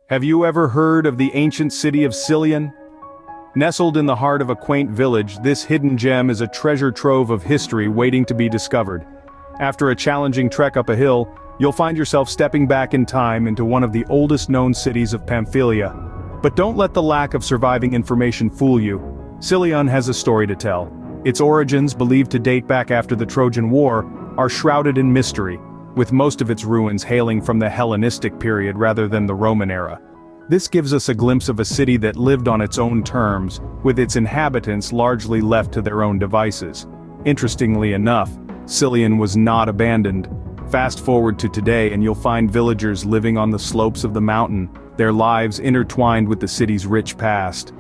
Have you ever heard of the ancient city of Sillyon? Nestled in the heart of a quaint village, this hidden gem is a treasure trove of history waiting to be discovered. After a challenging trek up a hill, you'll find yourself stepping back in time into one of the oldest known cities of Pamphylia. But don't let the lack of surviving information fool you. Sillyon has a story to tell. Its origins, believed to date back after the Trojan War, are shrouded in mystery, with most of its ruins hailing from the Hellenistic period rather than the Roman era. This gives us a glimpse of a city that lived on its own terms, with its inhabitants largely left to their own devices. Interestingly enough, Sillyon was not abandoned. Fast forward to today and you'll find villagers living on the slopes of the mountain, their lives intertwined with the city's rich past.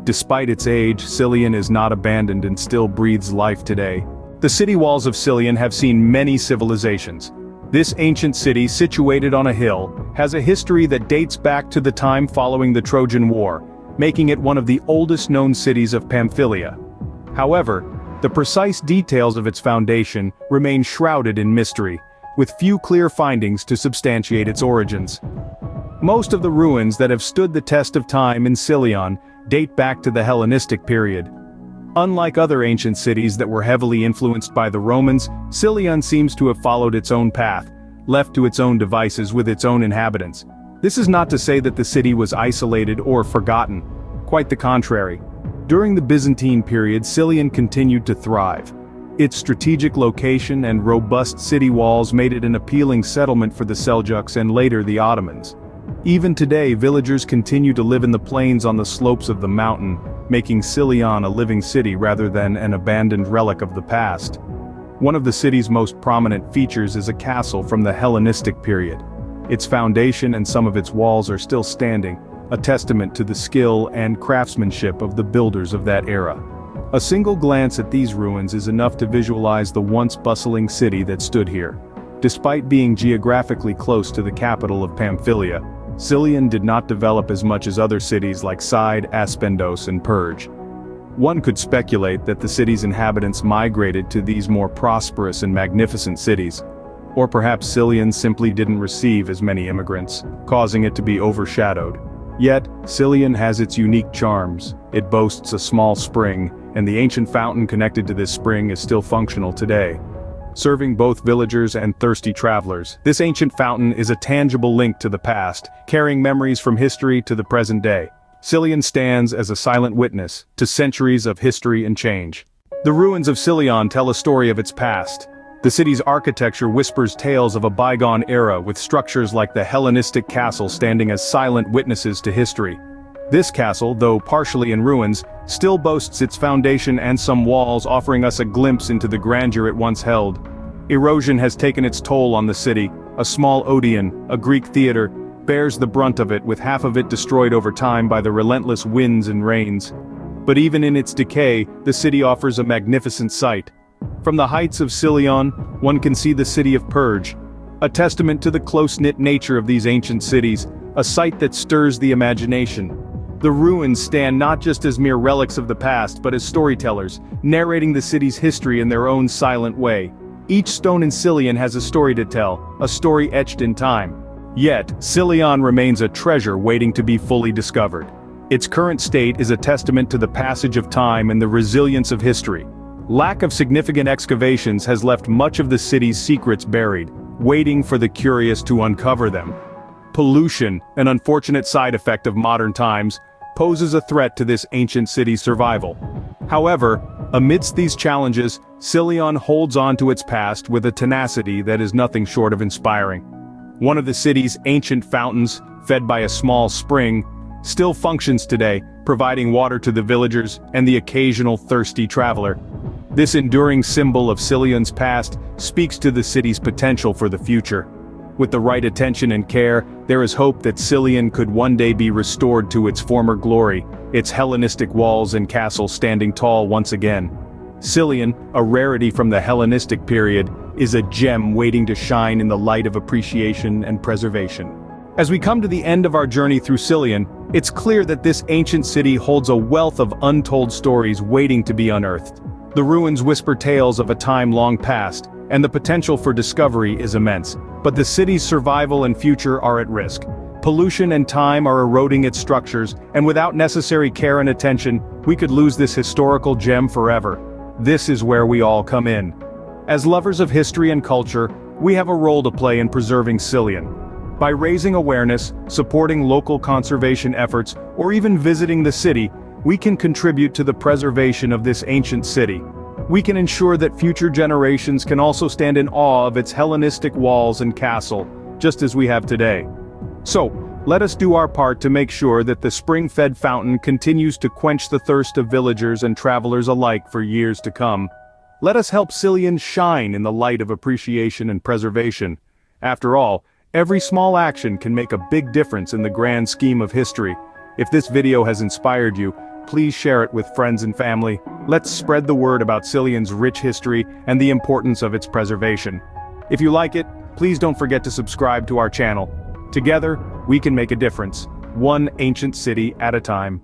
Despite its age, Sillyon is not abandoned and still breathes life today. The city walls of Sillyon have seen many civilizations. This ancient city, situated on a hill, has a history that dates back to the time following the Trojan War, making it one of the oldest known cities of Pamphylia. However, the precise details of its foundation remain shrouded in mystery, with few clear findings to substantiate its origins. Most of the ruins that have stood the test of time in Sillyon date back to the Hellenistic period. Unlike other ancient cities that were heavily influenced by the Romans, Sillyon seems to have followed its own path, left to its own devices with its own inhabitants. This is not to say that the city was isolated or forgotten. Quite the contrary. During the Byzantine period, Sillyon continued to thrive. Its strategic location and robust city walls made it an appealing settlement for the Seljuks and later the Ottomans. Even today, villagers continue to live in the plains on the slopes of the mountain, making Sillyon a living city rather than an abandoned relic of the past. One of the city's most prominent features is a castle from the Hellenistic period. Its foundation and some of its walls are still standing, a testament to the skill and craftsmanship of the builders of that era. A single glance at these ruins is enough to visualize the once bustling city that stood here. Despite being geographically close to the capital of Pamphylia, Sillyon did not develop as much as other cities like Side, Aspendos and Perge. One could speculate that the city's inhabitants migrated to these more prosperous and magnificent cities. Or perhaps Sillyon simply didn't receive as many immigrants, causing it to be overshadowed. Yet, Sillyon has its unique charms. It boasts a small spring, and the ancient fountain connected to this spring is still functional today. Serving both villagers and thirsty travelers, this ancient fountain is a tangible link to the past, carrying memories from history to the present day. Sillyon stands as a silent witness to centuries of history and change. The ruins of Sillyon tell a story of its past. The city's architecture whispers tales of a bygone era, with structures like the Hellenistic castle standing as silent witnesses to history. This castle, though partially in ruins, still boasts its foundation and some walls, offering us a glimpse into the grandeur it once held. Erosion has taken its toll on the city. A small Odeon, a Greek theater, bears the brunt of it, with half of it destroyed over time by the relentless winds and rains. But even in its decay, the city offers a magnificent sight. From the heights of Sillyon, one can see the city of Perge, a testament to the close-knit nature of these ancient cities, a sight that stirs the imagination. The ruins stand not just as mere relics of the past but as storytellers, narrating the city's history in their own silent way. Each stone in Sillyon has a story to tell, a story etched in time. Yet, Sillyon remains a treasure waiting to be fully discovered. Its current state is a testament to the passage of time and the resilience of history. Lack of significant excavations has left much of the city's secrets buried, waiting for the curious to uncover them. Pollution, an unfortunate side effect of modern times, poses a threat to this ancient city's survival. However, amidst these challenges, Sillyon holds on to its past with a tenacity that is nothing short of inspiring. One of the city's ancient fountains, fed by a small spring, still functions today, providing water to the villagers and the occasional thirsty traveler. This enduring symbol of Sillyon's past speaks to the city's potential for the future. With the right attention and care, there is hope that Sillyon could one day be restored to its former glory, its Hellenistic walls and castle standing tall once again. Sillyon, a rarity from the Hellenistic period, is a gem waiting to shine in the light of appreciation and preservation. As we come to the end of our journey through Sillyon, it's clear that this ancient city holds a wealth of untold stories waiting to be unearthed. The ruins whisper tales of a time long past, and the potential for discovery is immense. But the city's survival and future are at risk. Pollution and time are eroding its structures, and without necessary care and attention, we could lose this historical gem forever. This is where we all come in. As lovers of history and culture, we have a role to play in preserving Sillyon. By raising awareness, supporting local conservation efforts, or even visiting the city, we can contribute to the preservation of this ancient city. We can ensure that future generations can also stand in awe of its Hellenistic walls and castle, just as we have today. So, let us do our part to make sure that the spring-fed fountain continues to quench the thirst of villagers and travelers alike for years to come. Let us help Sillyon shine in the light of appreciation and preservation. After all, every small action can make a big difference in the grand scheme of history. If this video has inspired you, please share it with friends and family. Let's spread the word about Sillyon's rich history and the importance of its preservation. If you like it, please don't forget to subscribe to our channel. Together, we can make a difference, one ancient city at a time.